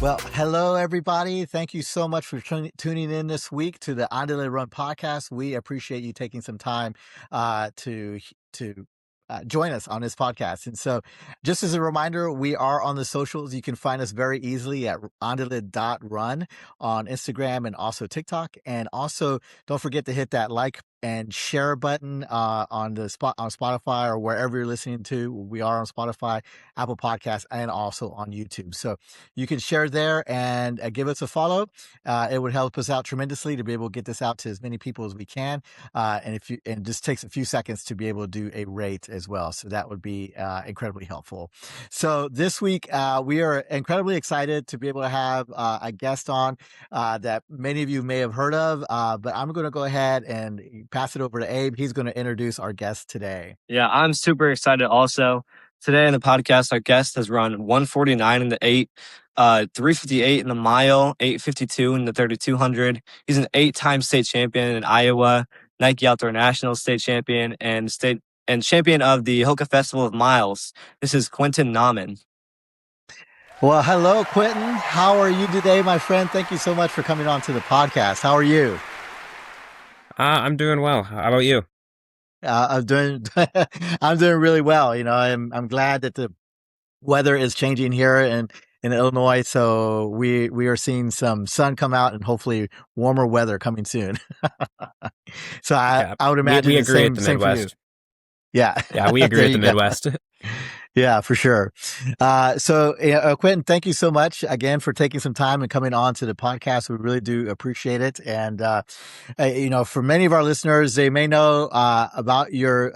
Well, hello everybody. Thank you so much for tuning in this week to the Andale Run podcast. We appreciate you taking some time to join us on this podcast. And so, just as a reminder, we are on the socials. You can find us very easily at andale.run on Instagram and also TikTok. And also, don't forget to hit that like and share button on Spotify or wherever you're listening to. We are on Spotify, Apple Podcasts, and also on YouTube. So you can share there and give us a follow. It would help us out tremendously to be able to get this out to as many people as we can. And it just takes a few seconds to be able to do a rate as well. So that would be incredibly helpful. So this week, we are incredibly excited to be able to have a guest on that many of you may have heard of. But I'm going to go ahead and pass it over to Abe. He's going to introduce our guest today. Yeah, I'm super excited also. Today on the podcast, our guest has run 149 in the 8, 358 in the mile, 852 in the 3200. He's an 8-time state champion in Iowa, Nike Outdoor National state champion, and champion of the Hoka Festival of Miles. This is Quentin Nauman. Well, hello, Quentin. How are you today, my friend? Thank you so much for coming on to the podcast. How are you? I'm doing well. How about you? I'm doing really well. You know, I'm glad that the weather is changing here in Illinois, so we are seeing some sun come out and hopefully warmer weather coming soon. So I would imagine we the agree at the same for you. Midwest. Yeah, Yeah, we agree at the Midwest. Yeah, for sure. So, Quentin, thank you so much again for taking some time and coming on to the podcast. We really do appreciate it. And, for many of our listeners, they may know about you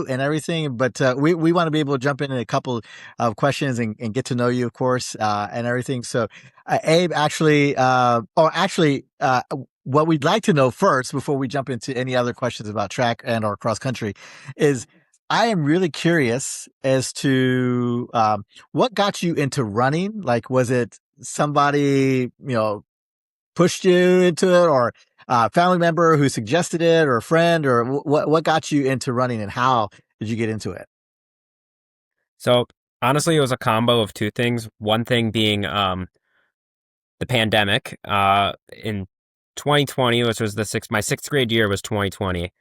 and everything, but we want to be able to jump into a couple of questions and get to know you, of course, and everything. So, Abe, what we'd like to know first, before we jump into any other questions about track and or cross country, is I am really curious as to what got you into running. Like, was it somebody, pushed you into it, or a family member who suggested it, or a friend, or what got you into running, and how did you get into it? So honestly, it was a combo of two things. One thing being the pandemic in 2020, which was my sixth grade year was 2020.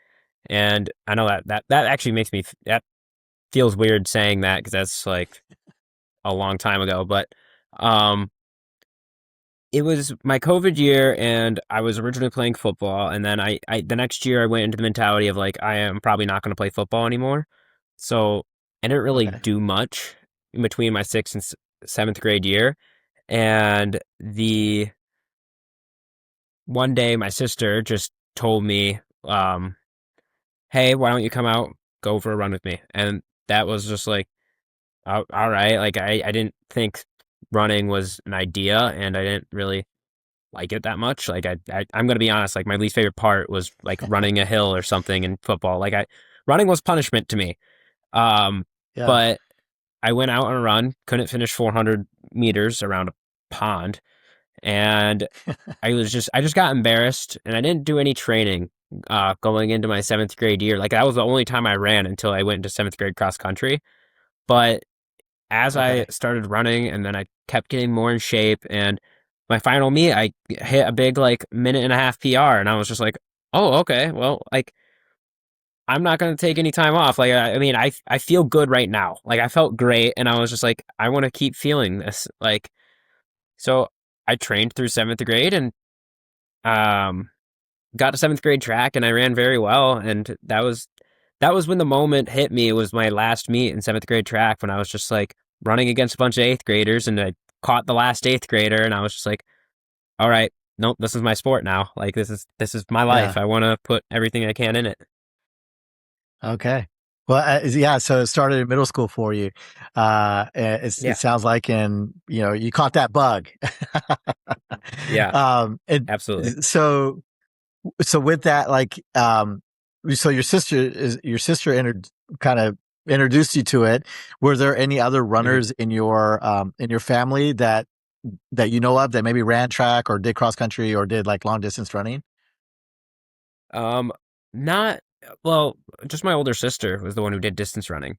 And I know that actually makes me, that feels weird saying that because that's like a long time ago, but it was my COVID year and I was originally playing football. And then I the next year I went into the mentality of like, I am probably not going to play football anymore. So I didn't really do much in between my 6th and 7th grade year. And one day my sister just told me, hey, why don't you come out, go for a run with me? And that was just like, all right. Like I didn't think running was an idea and I didn't really like it that much. Like I'm going to be honest, like my least favorite part was like running a hill or something in football. Like running was punishment to me. But I went out on a run, couldn't finish 400 meters around a pond. And I just got embarrassed and I didn't do any training going into my 7th grade year. Like that was the only time I ran until I went into 7th grade cross country. But as I started running and then I kept getting more in shape, and my final meet, I hit a big like minute and a half PR, and I was just like, oh, okay, well, like I'm not going to take any time off. Like, I feel good right now. Like I felt great. And I was just like, I want to keep feeling this. Like, so I trained through 7th grade and, got to 7th grade track and I ran very well. And that was when the moment hit me. It was my last meet in 7th grade track when I was just like running against a bunch of 8th graders and I caught the last 8th grader and I was just like, all right, nope, this is my sport now. Like this is my life. I want to put everything I can in it. Okay. Well, so it started in middle school for you. It sounds like, and you caught that bug. Yeah. Absolutely. So with that, like, so your sister kind of introduced you to it. Were there any other runners in your family that you know of that maybe ran track or did cross country or did like long distance running? Just my older sister was the one who did distance running.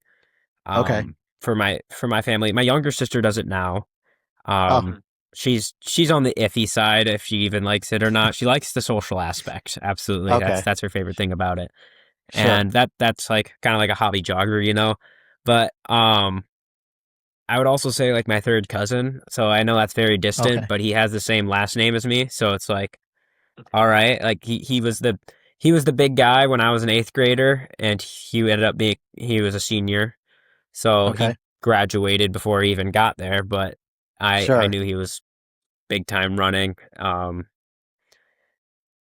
Okay. For my family, my younger sister does it now. Oh, Um, she's on the iffy side if she even likes it or not. She likes the social aspect. Absolutely. okay, That's her favorite thing about it. sure. And that's like kind of like a hobby jogger, you know. But I would also say like my third cousin. So I know that's very distant, Okay, but he has the same last name as me. So it's like, all right, like he was the big guy when I was an eighth grader, and he ended up being he was a senior. So okay, he graduated before he even got there, but I sure. knew he was big time running.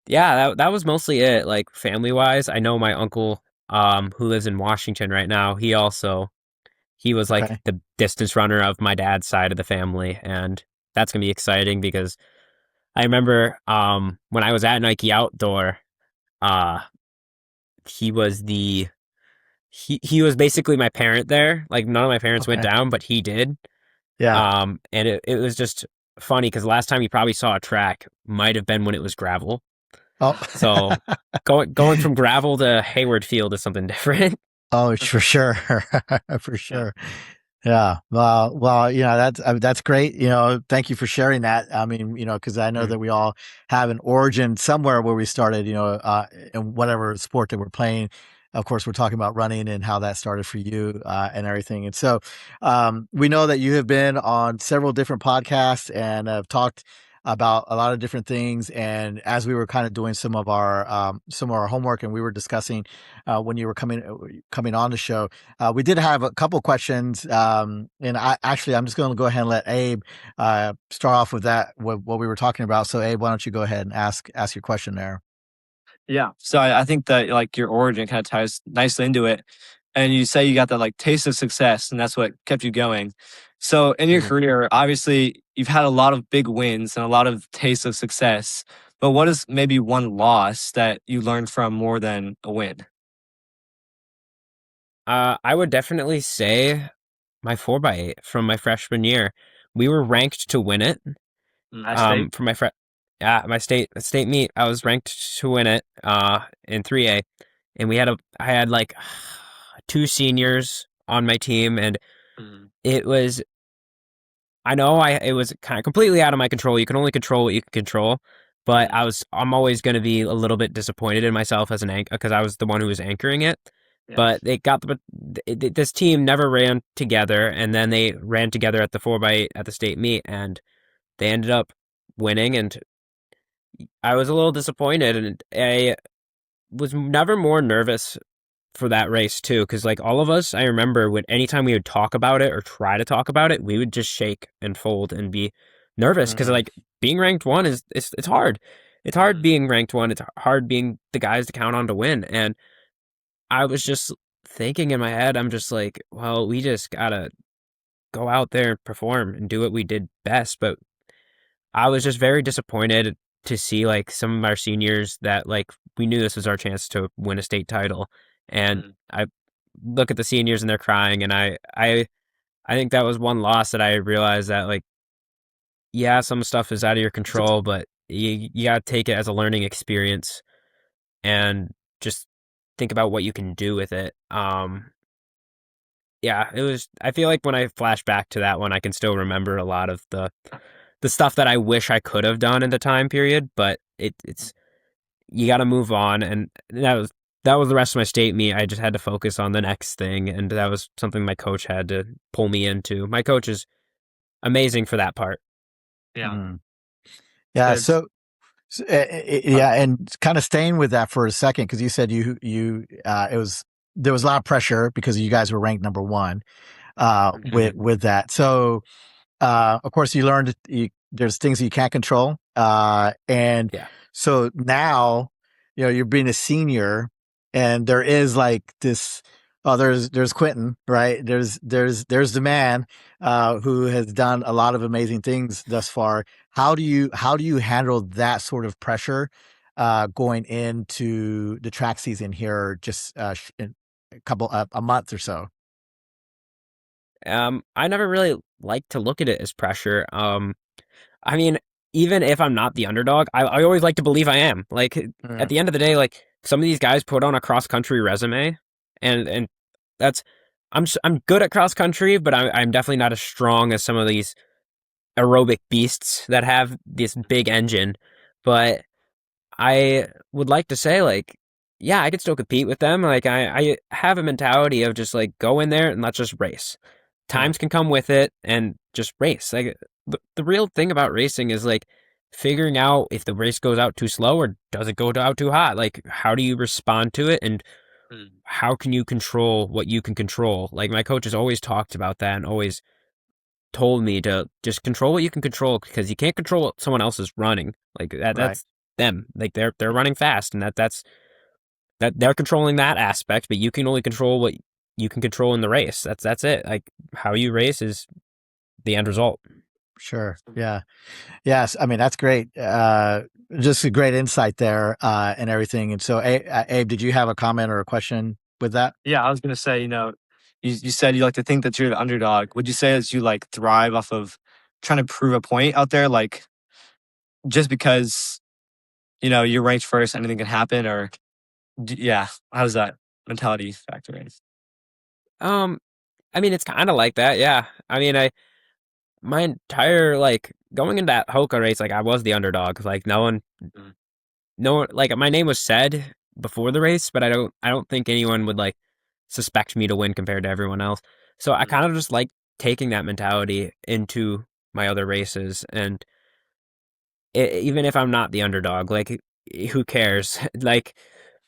Yeah, that was mostly it. Like family wise, I know my uncle, who lives in Washington right now. He was like Okay, the distance runner of my dad's side of the family, and that's gonna be exciting because I remember when I was at Nike Outdoor, uh he was the he was basically my parent there. Like none of my parents went okay, down, but he did. yeah. And it was just funny because last time you probably saw a track might have been when it was gravel. Oh, So going from gravel to Hayward Field is something different. oh, for sure, for Yeah. sure. Yeah. Well, that's great. Thank you for sharing that. I mean, because I know Mm. that we all have an origin somewhere where we started, in whatever sport that we're playing. Of course, we're talking about running and how that started for you, and everything. And so, we know that you have been on several different podcasts and have talked about a lot of different things. And as we were kind of doing some of our homework, and we were discussing, when you were coming on the show, we did have a couple questions, and I'm just going to go ahead and let Abe start off with that, what we were talking about. So, Abe, why don't you go ahead and ask your question there? Yeah. So I think that like your origin kind of ties nicely into it. And you say you got that like taste of success and that's what kept you going. So in your Mhm. career, obviously you've had a lot of big wins and a lot of taste of success. But what is maybe one loss that you learned from more than a win? I would definitely say my 4x8 from my freshman year. We were ranked to win it. I state. For my yeah, my state meet, I was ranked to win it in 3A, and I had like two seniors on my team, and Mhm. it was I know it was kind of completely out of my control. You can only control what you can control, but Mhm. I'm always going to be a little bit disappointed in myself as an anchor because I was the one who was anchoring it. Yeah. But this team never ran together, and then they ran together at the 4x8 at the state meet, and they ended up winning. And I was a little disappointed, and I was never more nervous for that race too, because like all of us, I remember when anytime we would talk about it or try to talk about it, we would just shake and fold and be nervous because Mhm. like being ranked one is it's hard. It's hard Mhm. being ranked one. It's hard being the guys to count on to win. And I was just thinking in my head, I'm just like, well, we just gotta go out there and perform and do what we did best. But I was just very disappointed to see like some of our seniors that like we knew this was our chance to win a state title, and Mhm. I look at the seniors and they're crying, and I think that was one loss that I realized that like yeah, some stuff is out of your control, but you gotta take it as a learning experience and just think about what you can do with it. Yeah, it was. I feel like when I flash back to that one, I can still remember a lot of the stuff that I wish I could have done in the time period, but it's you got to move on, and that was the rest of my state meet. I just had to focus on the next thing, and that was something my coach had to pull me into. My coach is amazing for that part. Yeah. Mm. Yeah. It's uh, Yeah, and kind of staying with that for a second, because you said there was a lot of pressure because you guys were ranked number one, Mhm. with that. So, of course, you learned there's things you can't control. And Yeah. so now, you're being a senior, and there is like this. Oh, there's Quentin, right? There's the man, who has done a lot of amazing things thus far. How do you handle that sort of pressure, going into the track season here, just in a month or so? I never really like to look at it as pressure. I mean, even if I'm not the underdog, I always like to believe I am. Like at Mm, the end of the day, like some of these guys put on a cross country resume, and that's I'm good at cross country, but I'm definitely not as strong as some of these aerobic beasts that have this big engine, but I would like to say like, yeah, I could still compete with them. Like I have a mentality of just like go in there and let's just race. Yeah. Times can come with it and just race. Like the real thing about racing is like figuring out if the race goes out too slow or does it go out too hot. Like how do you respond to it and Mm. how can you control what you can control? Like my coach has always talked about that and always told me to just control what you can control because you can't control what someone else is running. Like Right. that's them. Like they're running fast and that they're controlling that aspect, but you can only control what you can control in the race. That's it. Like how you race is the end result. Sure. Yeah. Yes. I mean, that's great. Just a great insight there, and everything. And so, Abe, did you have a comment or a question with that? Yeah, I was gonna say, you said you like to think that you're the underdog. Would you say that you like thrive off of trying to prove a point out there, like just because you're ranked first, anything can happen, or yeah, how does that mentality factor in? Um, I mean, it's kind of like that. Yeah. I mean, I my entire like going into that Hoka race, like I was the underdog. Like Mm, no one, like my name was said before the race, but I don't think anyone would like suspect me to win compared to everyone else. So I mm, kind of just like taking that mentality into my other races, and even if I'm not the underdog, like who cares? Like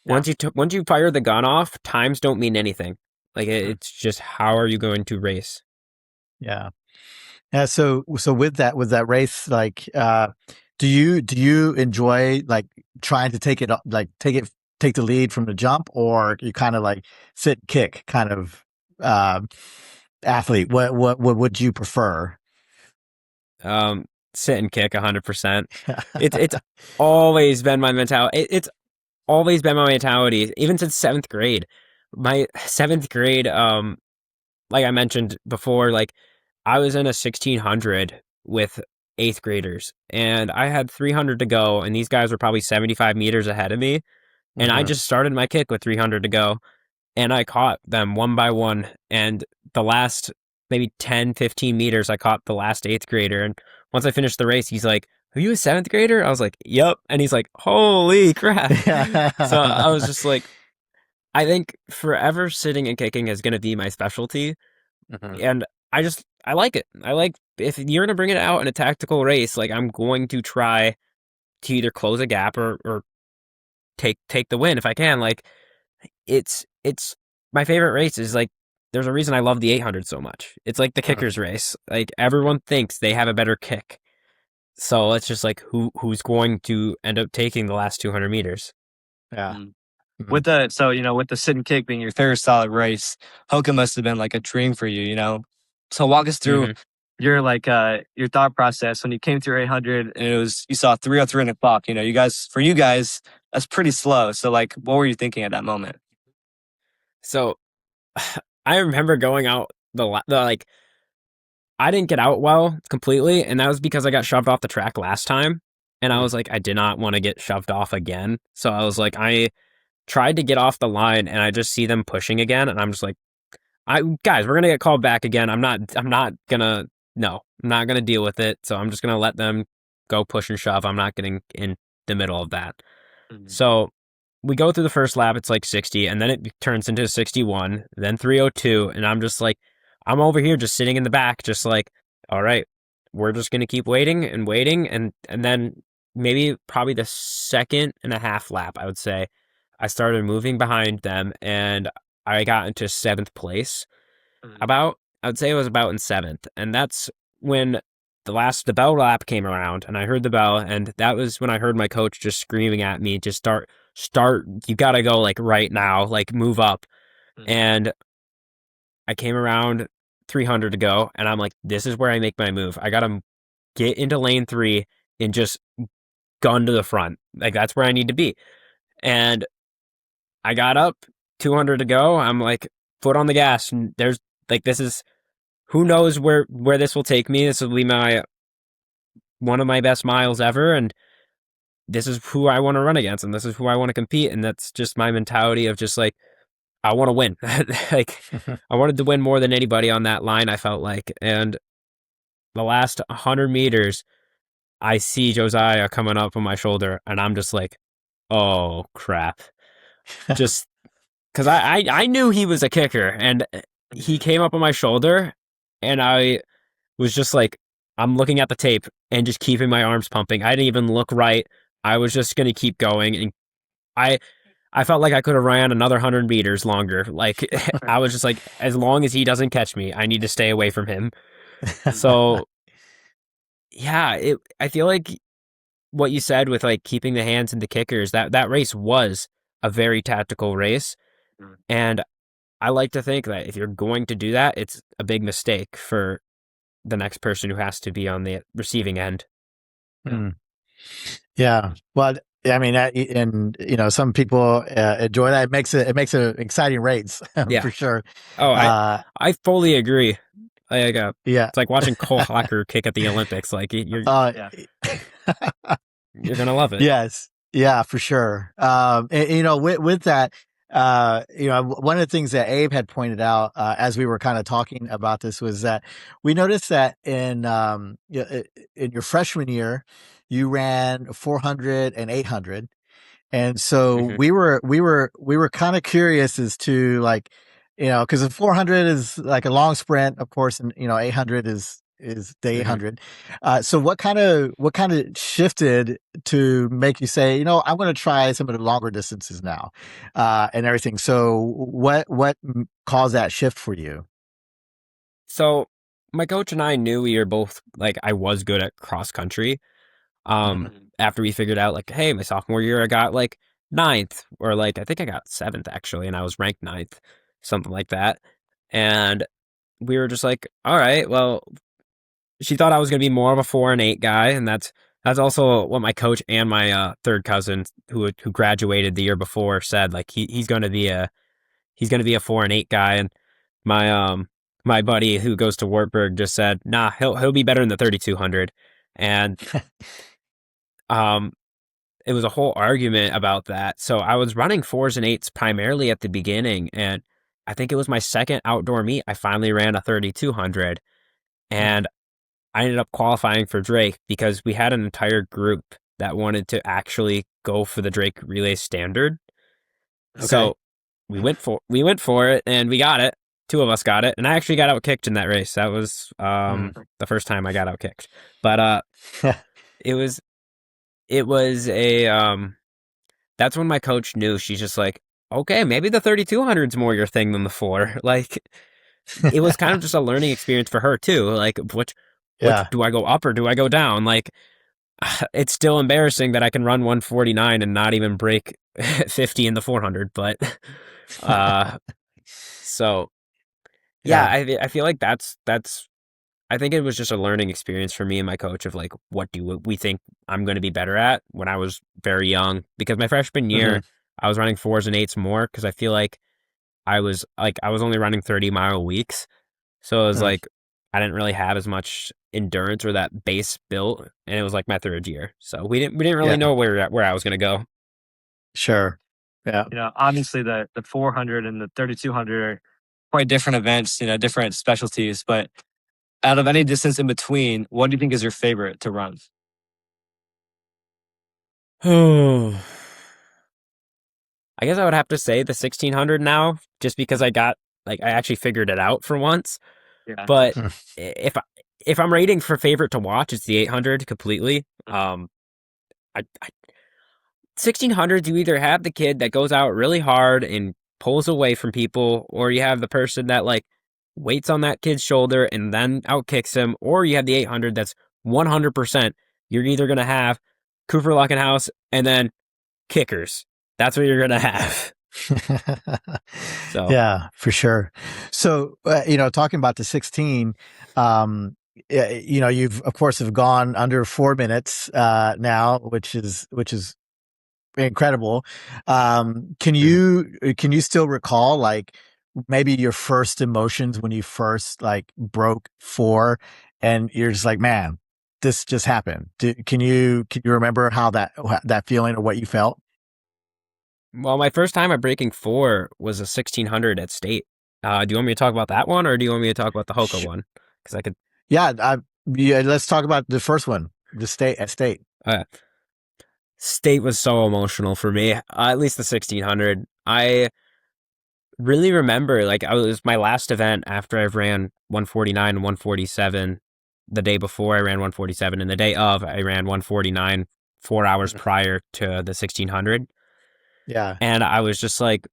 yeah. once you fire the gun off, times don't mean anything. Like Mm, it's just how are you going to race? Yeah. Yeah. So with that race, like, do you enjoy like trying to take it up, like take the lead from the jump, or you kind of like sit kick kind of, um, athlete? What would you prefer? Um, Sit and kick 100%. It's always been my mentality. It's always been my mentality, even since seventh grade. My seventh grade, like I mentioned before, like I was in a 1600 with eighth graders, and I had 300 to go, and these guys were probably 75 meters ahead of me, and I Hmm. just started my kick with 300 to go, and I caught them one by one. And the last maybe 10, 15 meters, I caught the last eighth grader. And once I finished the race, he's like, "Are you a seventh grader?" I was like, "Yep." And he's like, "Holy crap." So I was just like, I think forever sitting and kicking is going to be my specialty. Hmm. And I like it. I like if you're going to bring it out in a tactical race, like I'm going to try to either close a gap or take the win if I can. Like it's my favorite race is like there's a reason I love the 800 so much. It's like the kickers race. Like everyone thinks they have a better kick. So it's just like who's going to end up taking the last 200 meters. Yeah. mm. Mhm. With with the sit and kick being your third solid race, Hoka must have been like a dream for you. So walk us through Hmm. your thought process when you came through 800 and you saw 303 in the clock. You guys, that's pretty slow. So like, what were you thinking at that moment? So I remember going out the like I didn't get out well completely, and that was because I got shoved off the track last time. And I Mm, was like, I did not want to get shoved off again. So I was like, I tried to get off the line and I just see them pushing again, and I'm just like, I guys, we're gonna get called back again. I'm not gonna no, I'm not gonna deal with it. So I'm just gonna let them go push and shove. I'm not getting in the middle of that. mm, So we go through the first lap, it's like 60, and then it turns into 61, then 302, and I'm just like, I'm over here just sitting in the back, just like, all right, we're just gonna keep waiting and waiting, and then maybe probably the second and a half lap, I would say, I started moving behind them, and I got into seventh place. mm, About, I would say it was about in seventh, and that's when the bell lap came around, and I heard the bell, and that was when I heard my coach just screaming at me, just start, you gotta go like right now, like move up. mm, And I came around 300 to go, and I'm like, this is where I make my move. I gotta get into lane three and just gun to the front. Like that's where I need to be. And I got up 200 to go. I'm like, foot on the gas. And there's like, this is who knows where this will take me. This will be my one of my best miles ever, and this is who I want to run against, and this is who I want to compete, and that's just my mentality of just like I want to win. Like I wanted to win more than anybody on that line. I felt like, and the last 100 meters, I see Josiah coming up on my shoulder, and I'm just like, oh crap. Just because I knew he was a kicker, and he came up on my shoulder, and I was just like, I'm looking at the tape and just keeping my arms pumping. I didn't even look right. I was just gonna keep going, and I I felt like I could have ran another 100 meters longer. Like I was just like, as long as he doesn't catch me, I need to stay away from him. So yeah, I feel like what you said with like keeping the hands in the kickers, that race was a very tactical race, and I like to think that if you're going to do that, it's a big mistake for the next person who has to be on the receiving end. Mm. Yeah. Well, I mean, and some people enjoy that. It makes an exciting race Yeah. for sure. Oh, Uh, I fully agree. Like yeah. it's like watching Cole Hocker kick at the Olympics. Like Uh, you're gonna love it. yes. Yeah, for sure. With that, one of the things that Abe had pointed out as we were kind of talking about this was that we noticed that in your freshman year, you ran 400 and 800. And so Hmm. we were kind of curious as to like, because the 400 is like a long sprint, of course, and 800 is the Hmm. 800. So what kind of shifted to make you say, I'm going to try some of the longer distances now, and everything. So what caused that shift for you? So my coach and I knew we were both like I was good at cross country. Hmm. After we figured out like, hey, my sophomore year I got like ninth, or like I think I got seventh actually, and I was ranked ninth, something like that. And we were just like, all right, well, she thought I was gonna be more of a 4 and 8 guy, and that's also what my coach and my third cousin who graduated the year before said. Like he's gonna be a 4 and 8 guy, and my buddy who goes to Wartburg just said, nah, he'll be better in the 3200, and um it was a whole argument about that. So I was running 4s and 8s primarily at the beginning, and I think it was my second outdoor meet. I finally ran a 3200, and I ended up qualifying for Drake because we had an entire group that wanted to actually go for the Drake Relay Standard. Okay. So we went for it and we got it. Two of us got it, and I actually got out kicked in that race. That was Mm. the first time I got out kicked. But it was it was a that's when my coach knew. She's just like, okay, maybe the 3200 is more your thing than the four. Like it was kind of just a learning experience for her too. Like which Yeah. do I go up or do I go down? Like it's still embarrassing that I can run 149 and not even break 50 in the 400. But uh, so yeah, Yeah. I feel like that's I think it was just a learning experience for me and my coach of like what do we think I'm going to be better at when I was very young. Because my freshman Hmm. year I was running 4s and 8s more because I feel like I was only running 30-mile weeks. So it was Mm. like I didn't really have as much endurance or that base built, and it was like my third year. So we didn't really Yeah. know where I was gonna go. Sure. Yeah. Obviously the 400 and the 3200 are quite different events, different specialties. But out of any distance in between, what do you think is your favorite to run? I guess I would have to say the 1600 now, just because I actually figured it out for once. Yeah. But Mm. if I'm rating for favorite to watch, it's the 800 completely. I 1600s, you either have the kid that goes out really hard and pulls away from people, or you have the person that like waits on that kid's shoulder and then outkicks him, or you have the 800 that's 100%. You're either going to have Cooper Luckenhouse and then kickers. That's what you're going to have. So, Yeah, for sure. So, talking about the 16, you've of course have gone under 4 minutes now, which is incredible. Can you still recall like maybe your first emotions when you first like broke four, and you're just like, man, this just happened. Can you remember how that feeling or what you felt? well, my first time at breaking four was a 1600 at state. Do you want me to talk about that one, or do you want me to talk about the Hoka one? Because I could. Yeah, Yeah, let's talk about the first one, the state at state. Uh, State was so emotional for me. At least the 1600. I really remember, like, I was my last event after I ran 149 and 147. The day before I ran 147, and the day of I ran 149 4 hours Mhm. prior to the 1600. Yeah. And I was just like,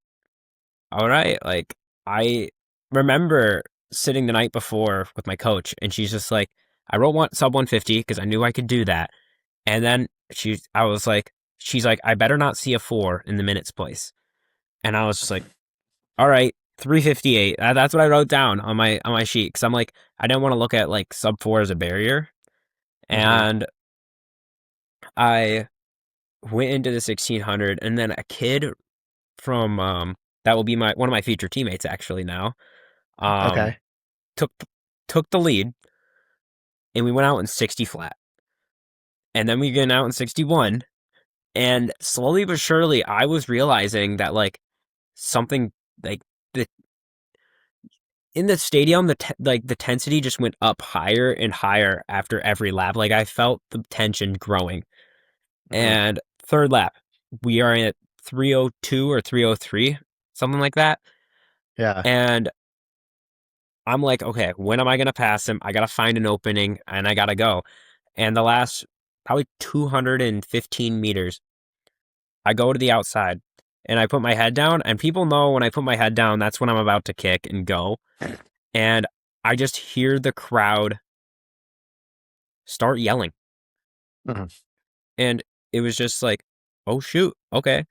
all right, like, I remember sitting the night before with my coach, and she's just like, I wrote one sub 150 because I knew I could do that. And then I was like, she's like, I better not see a 4 in the minutes place. And I was just like, all right, 358. That's what I wrote down on my sheet because I'm like, I didn't want to look at like sub 4 as a barrier. Hmm. And I went into the 1600, and then a kid from that will be my one of my future teammates actually now um Okay. took took the lead, and we went out in 60 flat, and then we went out in 61, and slowly but surely I was realizing that like something like the in the stadium like the tensity just went up higher and higher after every lap. Like I felt the tension growing. Hmm. And third lap, we are at 302 or 303, something like that. Yeah. And I'm like, okay, when am I going to pass him? I got to find an opening and I got to go. And the last probably 215 meters, I go to the outside and I put my head down. And people know when I put my head down, that's when I'm about to kick and go. And I just hear the crowd start yelling. Hmm. And it was just like, oh, shoot. Okay.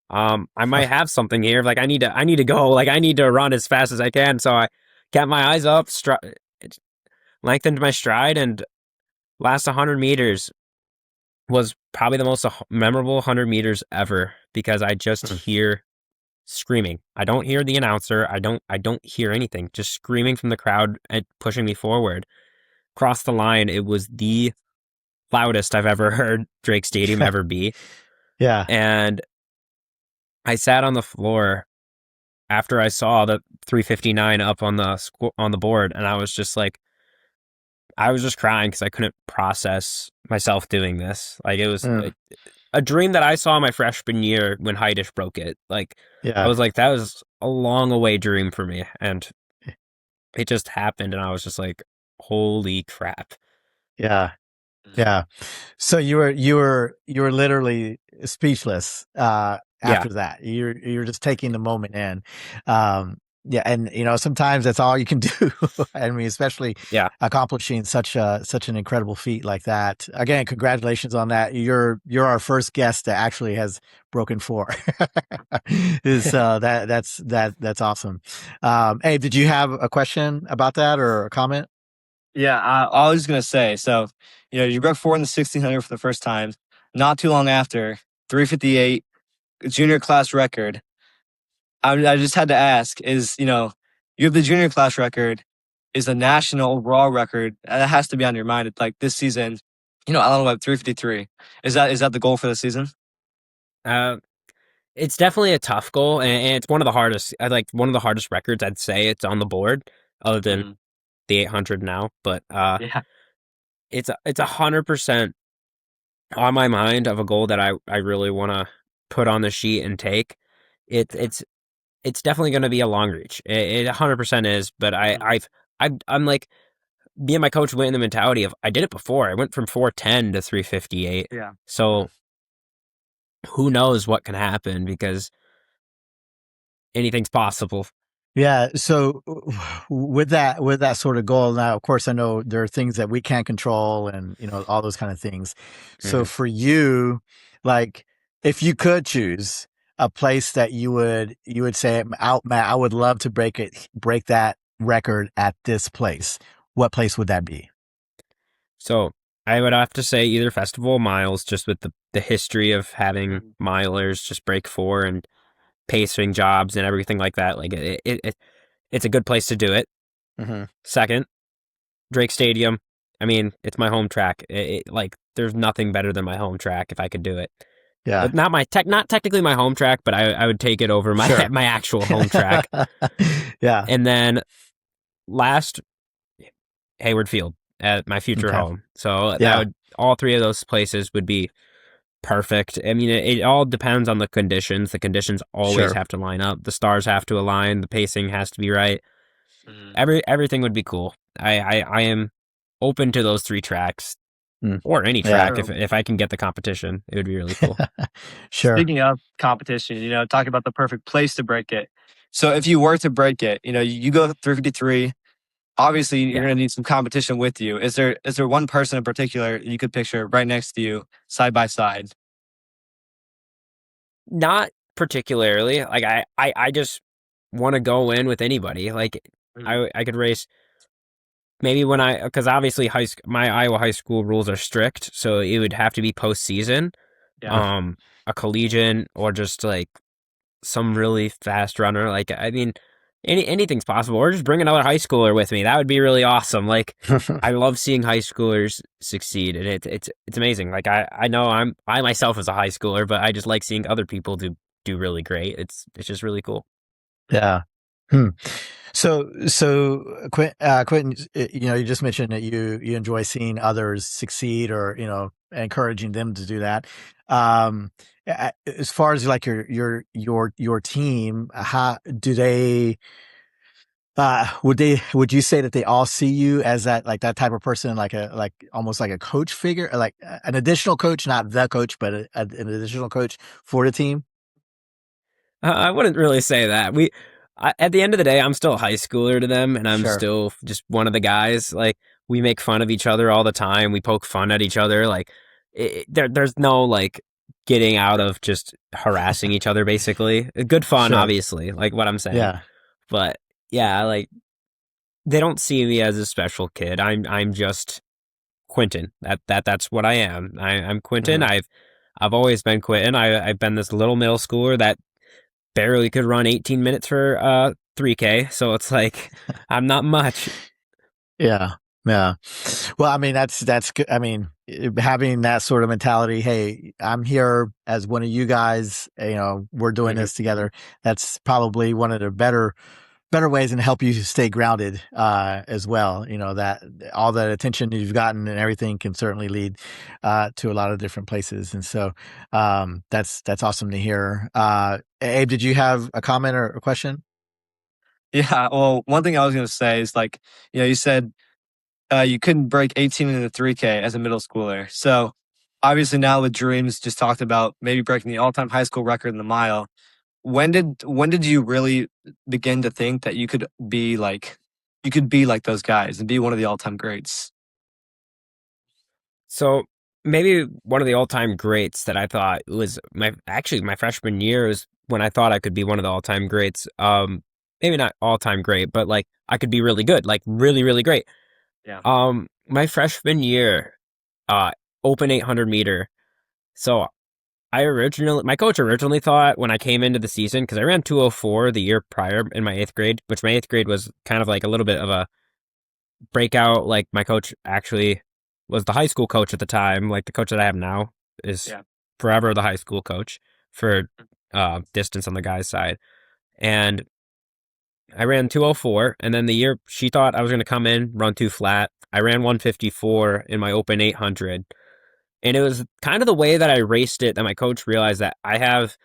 I might have something here. Like I need to go. Like I need to run as fast as I can. So I kept my eyes up, lengthened my stride, and last 100 meters was probably the most memorable 100 meters ever because I just hear screaming. I don't hear the announcer. I don't hear anything. Just screaming from the crowd and pushing me forward. Across the line, it was the loudest I've ever heard Drake Stadium ever be. Yeah. And I sat on the floor after I saw the 359 up on the board, and I was just like, I was just crying because I couldn't process myself doing this. Like it was Mm. a dream that I saw my freshman year when Heidish broke it. Like I Yeah. was like, that was a long away dream for me, and it just happened, and I was just like, holy crap. Yeah. Yeah. So you were literally speechless Yeah, after that. You're just taking the moment in. Yeah, and sometimes that's all you can do. I mean, especially yeah. accomplishing such an incredible feat like that. Again, congratulations on that. You're our first guest that actually has broken 4. Is that's awesome. Hey, did you have a question about that or a comment? Yeah, I was gonna say, so you broke 4 in the 1600 for the first time. Not too long after, 358 junior class record. I just had to ask, you have the junior class record, is the national overall record that has to be on your mind. It's like this season, Allen Webb 353. Is that the goal for the season? Uh, it's definitely a tough goal, and it's one of the hardest. I like one of the hardest records I'd say it's on the board, other than Mm, the 800 now. But yeah. it's 100% on my mind of a goal that I really want to put on the sheet and take. It it's definitely going to be a long reach. It 100% is. But Mm, I'm like, me and my coach went in the mentality of I did it before. I went from 410 to 358. yeah. Mm. So who knows what can happen because anything's possible. Yeah. So with that sort of goal, now of course I know there are things that we can't control and all those kind of things. So Mhm. for you, like if you could choose a place that you would say out, Matt, I would love to break that record at this place. What place would that be? So I would have to say either Festival of Miles, just with the history of having Mhm. milers just break 4 and pacing jobs and everything like that. Like it's a good place to do it. Hmm. Second, Drake Stadium. I mean, it's my home track. Like there's nothing better than my home track if I could do it. Yeah. Not technically my home track, but I would take it over my Sure. my actual home track. Yeah. And then last, Hayward Field. at my future Okay. home. So that Yeah. would all three of those places would be perfect. I mean, it all depends on the conditions. The conditions always Sure. have to line up. The stars have to align. The pacing has to be right. Mhm. Everything would be cool. I am open to those three tracks Mm. or any Yeah. track if I can get the competition. It would be really cool. Sure. Speaking of competition, talking about the perfect place to break it. So if you were to break it, you go 353. Obviously, you're Yeah. going to need some competition with you. Is there one person in particular you could picture right next to you, side by side? Not particularly. Like I just want to go in with anybody. Like Mhm. I could race maybe when because obviously my Iowa high school rules are strict, so it would have to be postseason, Yeah. Uh, um, a collegiate or just like some really fast runner. Like I mean, anything's possible. Or just bring another high schooler with me. That would be really awesome. Like I love seeing high schoolers succeed, and it's amazing. Like I know I myself as a high schooler, but I just like seeing other people do really great. It's just really cool. yeah. Hmm. So, Quentin, you just mentioned that you enjoy seeing others succeed, or encouraging them to do that. As far as like your team, how do they? Would you say that they all see you as that type of person, like almost like a coach figure, like an additional coach, not the coach, but an additional coach for the team? I wouldn't really say that. At the end of the day, I'm still a high schooler to them, and I'm Sure. still just one of the guys. Like we make fun of each other all the time. We poke fun at each other. Like there's no like getting out of just harassing each other. Basically, good fun, Sure. obviously. Like what I'm saying, Yeah. but yeah, like they don't see me as a special kid. I'm just Quentin. That's what I am. I'm Quentin. Mhm. I've always been Quentin. I've been this little middle schooler that barely could run 18 minutes for 3K. So it's like I'm not much. Yeah. Yeah. Well, I mean, that's good. I mean, having that sort of mentality, hey, I'm here as one of you guys, we're doing Mhm. this together. That's probably one of the better ways and help you stay grounded as well. That all that attention you've gotten and everything can certainly lead to a lot of different places. And so that's awesome to hear. Abe, did you have a comment or a question? Yeah. Well, one thing I was going to say is like, you said you couldn't break 18 in the 3K as a middle schooler. So obviously now with dreams, just talked about maybe breaking the all-time high school record in the mile. When did you really begin to think that you could be like those guys and be one of the all-time greats? So maybe one of the all-time greats that I thought was my freshman year is when I thought I could be one of the all-time greats. Maybe not all-time great, but like I could be really good, like really, really great. Yeah. My freshman year, uh, open 800 meter. So my coach originally thought when I came into the season, because I ran 204 the year prior in my eighth grade, which my eighth grade was kind of like a little bit of a breakout. Like my coach actually was the high school coach at the time. Like the coach that I have now is Yeah. forever the high school coach for distance on the guys' side. And I ran 204, and then the year she thought I was going to come in, run too flat. I ran 154 in my open 800. And it was kind of the way that I raced it that my coach realized that I have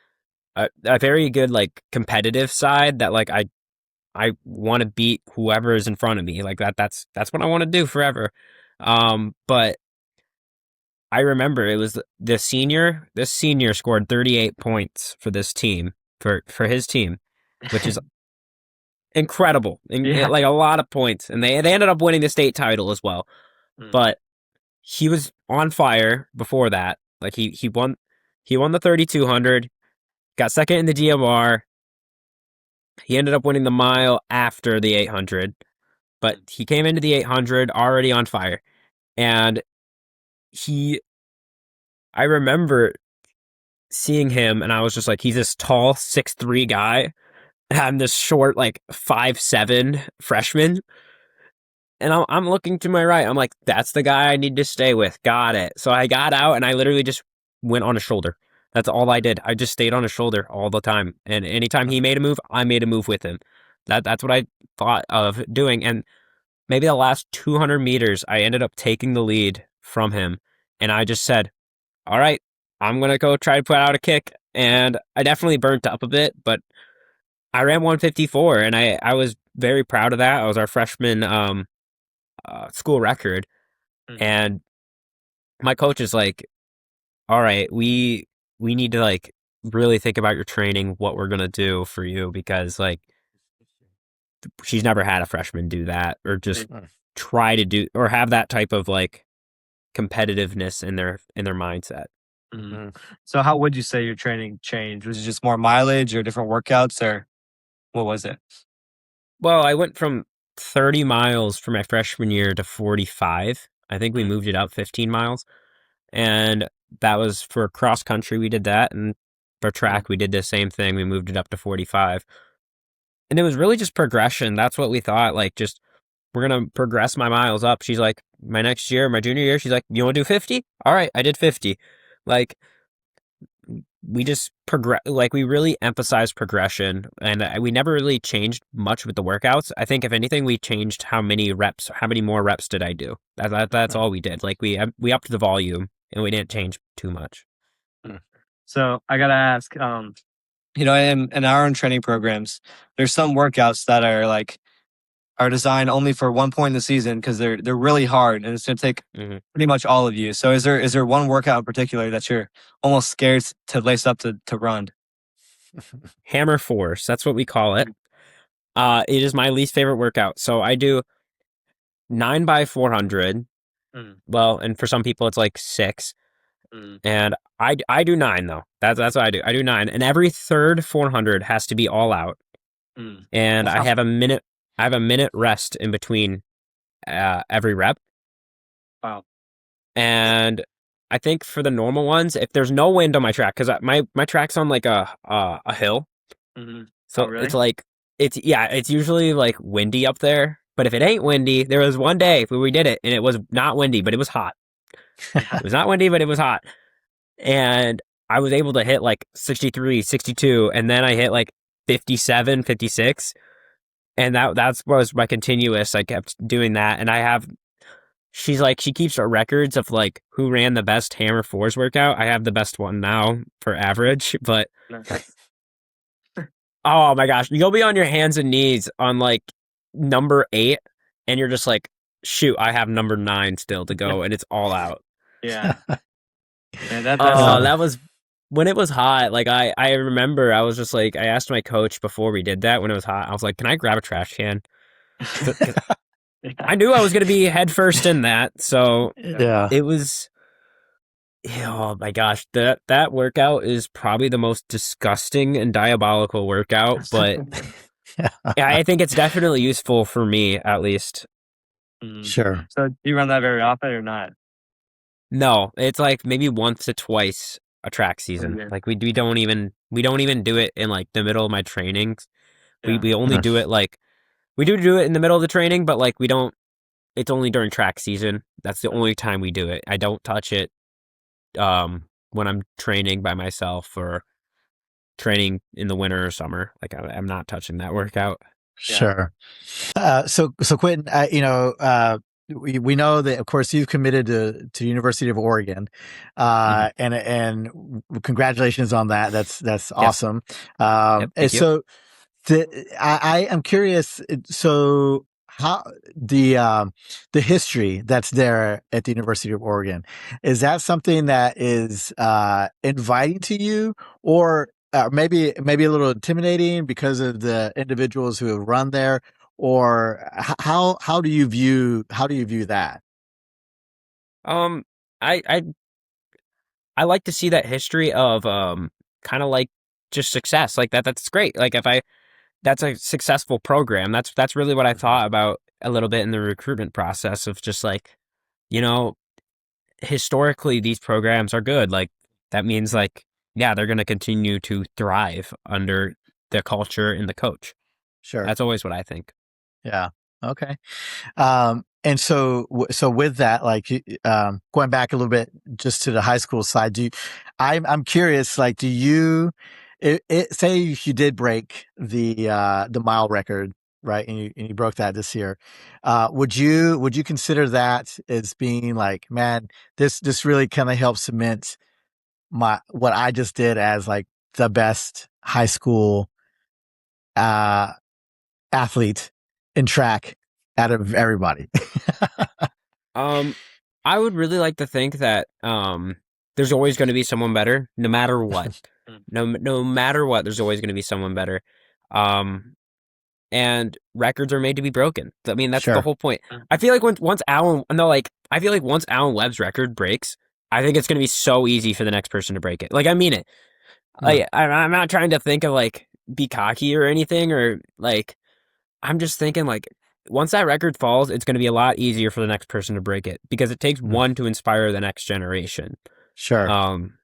a very good like competitive side that like I want to beat whoever is in front of me. Like that's what I want to do forever. But I remember it was this senior scored 38 points for this team for his team, which is incredible. Yeah. Like a lot of points, and they ended up winning the state title as well. Mm. But he was on fire before that. Like he won the 3200, got second in the DMR. He ended up winning the mile after the 800, but Mm. he came into the 800 already on fire. And he I remember seeing him and I was just like, he's this tall 6'3" guy. And I'm this short, like 5'7" freshman. And I'm looking to my right. I'm like, that's the guy I need to stay with. Got it. So I got out and I literally just went on his shoulder. That's all I did. I just stayed on his shoulder all the time. And anytime he made a move, I made a move with him. That's what I thought of doing. And maybe the last 200 meters, I ended up taking the lead from him. And I just said, all right, I'm going to go try to put out a kick. And I definitely burnt up a bit, but I ran 154 and I was very proud of that. I was our freshman school record. Mhm. And my coach is like, all right, we need to like really think about your training, what we're going to do for you, because like she's never had a freshman do that or just Mm. try to do or have that type of like competitiveness in their mindset. Mhm. Mm. So how would you say your training changed? Was it just more mileage or different workouts, or what was it? Well, I went from 30 miles for my freshman year to 45. I think we Mm. moved it up 15 miles. And that was for cross country. We did that. And for Mm. track, we did the same thing. We moved it up to 45. And it was really just progression. That's what we thought. Like, just we're going to progress my miles up. She's like, my next year, my junior year, she's like, you want to do 50? All right, I did 50. Like, we just progress, like, we really emphasized progression. And we never really changed much with the workouts. I think, if anything, we changed how many more reps did I do. That's Mm. all we did. Like, we upped the volume and we didn't change too much. Mm. So I gotta ask, in our own training programs, there's some workouts that are designed only for one point in the season because they're really hard and it's gonna take Hmm. pretty much all of you. So is there one workout in particular that you're almost scared to lace up to run? Hammer force, that's what we call it. It is my least favorite workout. So I do 9 by 400. Mm. Well, and for some people it's like 6. Mm. And I do 9 though. That's what I do. I do 9, and every third 400 has to be all out. Mm. And That's I not. have a minute. I have a minute rest in between every rep. Wow. And I think for the normal ones, if there's no wind on my track, because my track's on like a hill, Mhm. Oh, so it's really? like it's usually like windy up there. But if it ain't windy, there was one day where we did it and it was not windy, but it was hot. Yeah. It was not windy, but it was hot. And I was able to hit like 63, 62, and then I hit like 57, 56. And that's was my continuous. I kept doing that. And she's like, she keeps our records of like who ran the best hammer fours workout. I have the best one now for average, but Nice. oh my gosh, you'll be on your hands and knees on like number 8, and you're just like, shoot, I have number 9 still to go, and it's all out. Yeah. Yeah, that's Oh, Uh, that was when it was hot. Like I remember I was just like, I asked my coach before we did that when it was hot. I was like, can I grab a trash can? Because yeah. I knew I was going to be head first in that. So Yeah. yeah. it was, oh my gosh, that workout is probably the most disgusting and diabolical workout. But Yeah. yeah, I think it's definitely useful for me, at least. Mm. Sure. So do you run that very often or not? No, it's like maybe once to twice a track season. Okay. Like we don't even do it in like the middle of my trainings. We Yeah. we only Mm. do it like we do it in the middle of the training, but like we don't. It's only during track season. That's the Mm. only time we do it. I don't touch it when I'm training by myself or training in the winter or summer. Like I'm not touching that workout. Yeah. Sure. So Quentin, we know that of course you've committed to University of Oregon, Mhm. and congratulations on that. That's Yes. awesome. Yep. And Thank you. so I am curious. So how the history that's there at the University of Oregon, is that something that is inviting to you, or maybe a little intimidating because of the individuals who have run there, or how do you view that? Um, I I like to see that history of kind of like just success like that. That's great. Like if I that's a successful program. That's really what I Mhm. thought about a little bit in the recruitment process of just like, you know, historically these programs are good. Like that means like yeah, they're going to continue to thrive under the culture and the coach. Sure. That's always what I think. Yeah. Okay. And so with that, like, going back a little bit just to the high school side, I'm curious, like, say you did break the mile record, right? And you broke that this year. Would you consider that as being like, man, this really kind of helps cement my what I just did as like the best high school uh athlete in track out of everybody. Um, I would really like to think that there's always going to be someone better, no matter what. No matter what, there's always going to be someone better. Um, and records are made to be broken. I mean, that's the Sure. whole point. I feel like once Alan, no, like I feel like once Alan Webb's record breaks, I think it's going to be so easy for the next person to break it. Like I mean it. Mm, I'm not trying to think of like be cocky or anything or like I'm just thinking like once that record falls, it's going to be a lot easier for the next person to break it because it takes mm, one to inspire the next generation. sure. Um,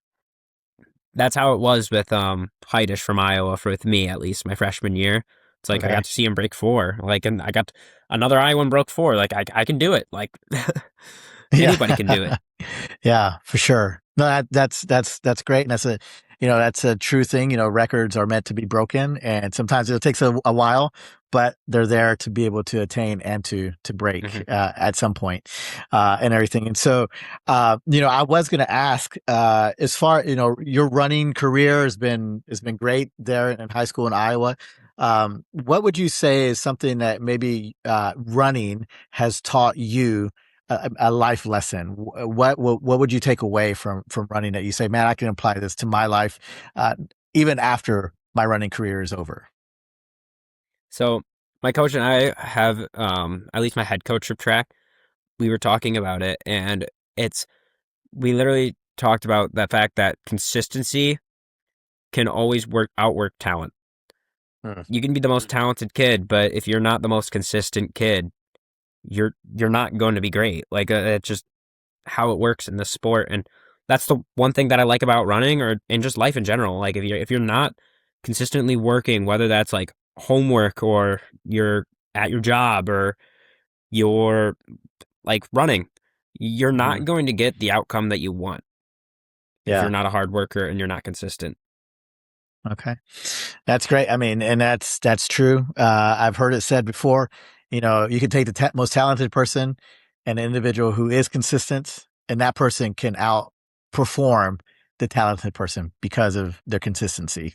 that's how it was with Heidish from Iowa for with me at least my freshman year. It's like I Okay. got to see him break four, like, and I got another Iowan broke four. Like I can do it. Like Yeah. anybody can do it. Yeah, for sure. No, that's great. And that's a true thing. Records are meant to be broken, and sometimes it takes a while, but they're there to be able to attain and to break Hmm. at some point, and everything. And so, I was going to ask, as far your running career has been great there in high school in Iowa. What would you say is something that maybe running has taught you? A life lesson. What would you take away from running that you say, man, I can apply this to my life, uh, even after my running career is over? So my coach and I have at least my head coach of track. We were talking about it, and it's we literally talked about the fact that consistency can always outwork talent. Hmm. You can be the most talented kid, but if you're not the most consistent kid, you're not going to be great. Like it's just how it works in the sport, and that's the one thing that I like about running or in just life in general. Like if you're not consistently working, whether that's like homework or you're at your job or you're like running, you're Hmm. not going to get the outcome that you want if you're Yeah. not a hard worker and you're not consistent. Okay. That's great. I mean, and that's true. I've heard it said before. You can take the most talented person, an individual who is consistent, and that person can outperform the talented person because of their consistency.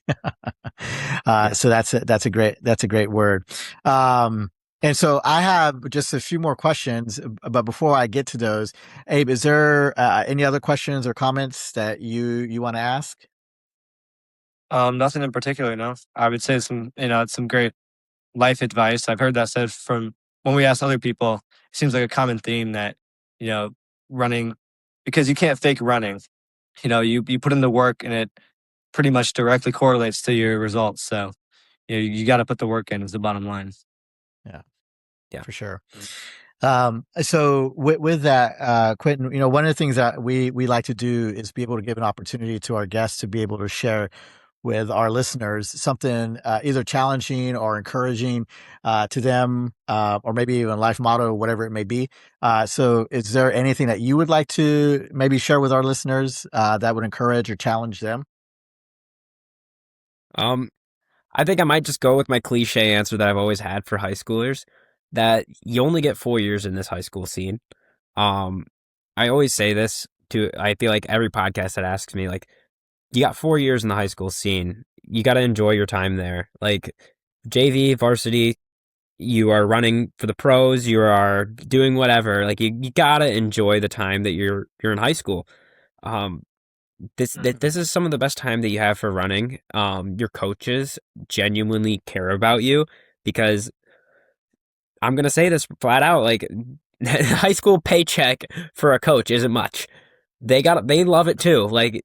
Yeah. So that's a great word. Um, and so I have just a few more questions, but before I get to those, Abe, is there any other questions or comments that you want to ask? Nothing in particular, no. I would say some great life advice. I've heard that said from when we ask other people. It seems like a common theme that, you know, running, because you can't fake running. You put in the work and it pretty much directly correlates to your results. So, you got to put the work in is the bottom line. Yeah, Yeah. for sure. So with that, Quentin, one of the things that we like to do is be able to give an opportunity to our guests to be able to share with our listeners something either challenging or encouraging to them, or maybe even a life motto, whatever it may be. So is there anything that you would like to maybe share with our listeners that would encourage or challenge them? Um, I think I might just go with my cliche answer that I've always had for high schoolers that you only get 4 years in this high school scene. Um, I always say this I feel like every podcast that asks me, like, you got 4 years in the high school scene. You got to enjoy your time there. Like, JV, varsity, you are running for the pros, you are doing whatever. Like, you got to enjoy the time that you're in high school. Um, this is some of the best time that you have for running. Your coaches genuinely care about you because I'm gonna say this flat out, like high school paycheck for a coach isn't much. They love it too. Like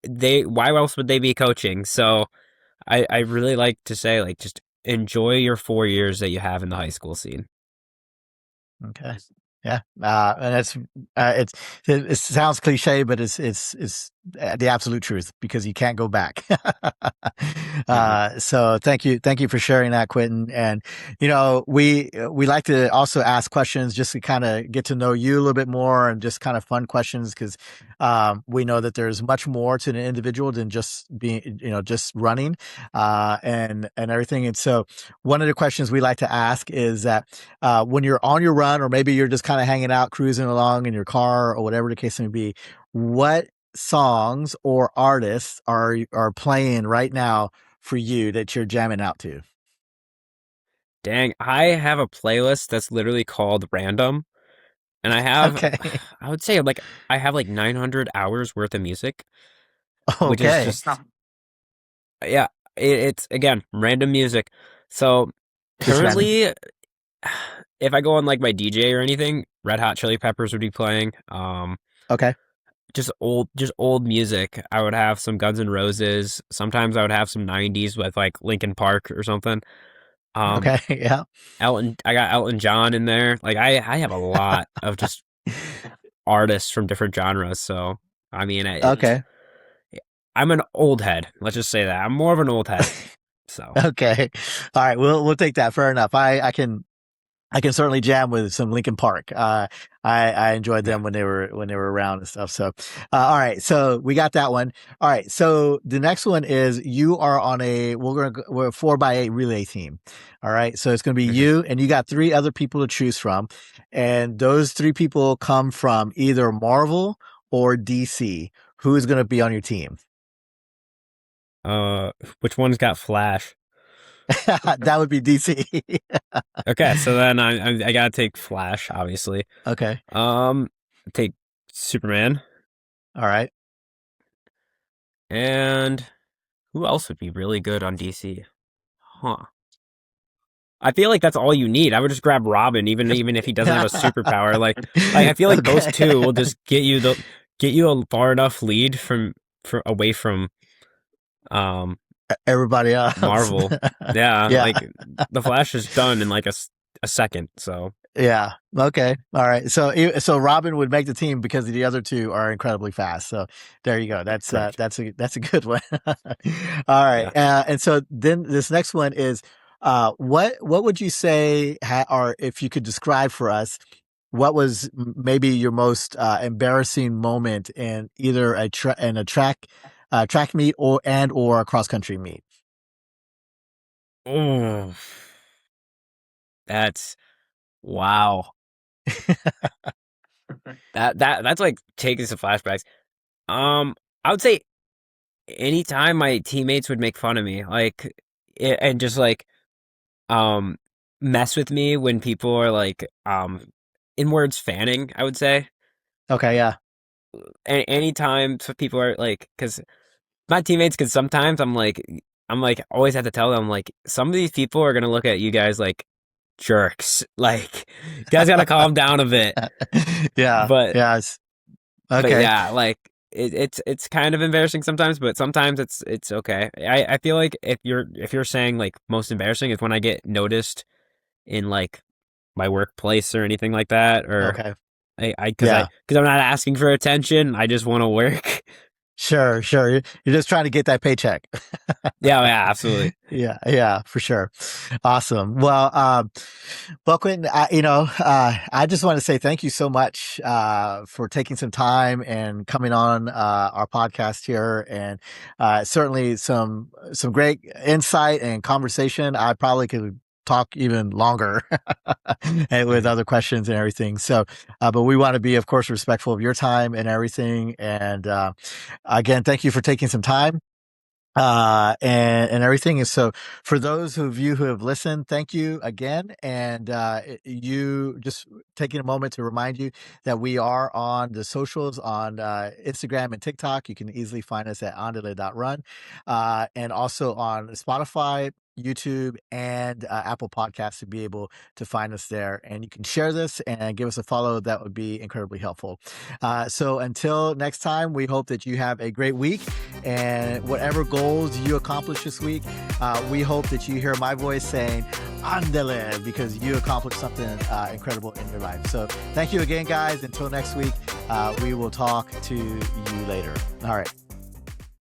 why else would they be coaching? So I really like to say like just enjoy your 4 years that you have in the high school scene. Okay. Yeah, and it sounds cliche, but it's the absolute truth because you can't go back. Hmm. So thank you for sharing that, Quentin. And we like to also ask questions just to kind of get to know you a little bit more, and just kind of fun questions because we know that there's much more to an individual than just being just running and everything. And so one of the questions we like to ask is that when you're on your run, or maybe you're just kind of hanging out, cruising along in your car, or whatever the case may be, what songs or artists are playing right now for you that you're jamming out to? Dang, I have a playlist that's literally called Random, and I have, Okay. I would say like I have like 900 hours worth of music, which is Okay. just yeah, it's again random music. So Just random. currently, if I go on like my DJ or anything, Red Hot Chili Peppers would be playing. Okay. Just old music. I would have some Guns N' Roses. Sometimes I would have some 90s with like Linkin Park or something. Um, Okay. Yeah. I got Elton John in there. Like I have a lot of just artists from different genres. So I mean, Okay. I'm an old head. Let's just say that I'm more of an old head. So Okay. All right. We'll take that. Fair enough. I can certainly jam with some Linkin Park. I enjoyed yeah. them when they were around and stuff. So, all right. So we got that one. All right. So the next one is you are on we're a 4x8 relay team. All right. So it's going to be Mhm. you, and you got three other people to choose from. And those three people come from either Marvel or DC. Who is going to be on your team? Which one's got Flash? That would be DC. Okay, so then I gotta take Flash, obviously. Okay. Um, take Superman, All right. and who else would be really good on DC? Huh. I feel like that's all you need. I would just grab Robin, even if he doesn't have a superpower. Like I feel like those two will Okay. just get you a far enough lead from away from um Everybody else. Marvel. Yeah, Yeah. like the Flash is done in like a second. So Yeah. Okay. All right. So Robin would make the team because the other two are incredibly fast. So there you go. correct. That's a good one. All right. Yeah. And so then this next one is what would you say or if you could describe for us what was maybe your most embarrassing moment in either in a track meet or a cross country meet? Oh, that's wow. That's like taking some flashbacks. Um, I would say anytime my teammates would make fun of me, like and just like um mess with me when people are like in words fanning, I would say. Okay. Yeah. Anytime people are like, because my teammates, because sometimes I'm like always have to tell them like some of these people are gonna look at you guys like jerks. Like you guys gotta calm down a bit. Yeah. But Yeah. but Okay. yeah, like it's kind of embarrassing sometimes, but sometimes it's okay. I feel like if you're saying like most embarrassing is when I get noticed in like my workplace or anything like that, or Okay. I Yeah. because I'm not asking for attention. I just want to work. Sure, sure. You're just trying to get that paycheck. Yeah, yeah, absolutely. Yeah, yeah, for sure. Awesome. Well, Quentin, I just want to say thank you so much for taking some time and coming on our podcast here, and certainly some great insight and conversation. I probably could talk even longer and with Mhm. other questions and everything. So, but we want to be, of course, respectful of your time and everything. And again, thank you for taking some time and everything. And so for those of you who have listened, thank you again. And you just taking a moment to remind you that we are on the socials on Instagram and TikTok. You can easily find us at ondele.run and also on Spotify, YouTube, and Apple Podcasts to be able to find us there. And you can share this and give us a follow. That would be incredibly helpful. So until next time, we hope that you have a great week, and whatever goals you accomplish this week, we hope that you hear my voice saying, andele, because you accomplished something incredible in your life. So thank you again, guys. Until next week, we will talk to you later. All right.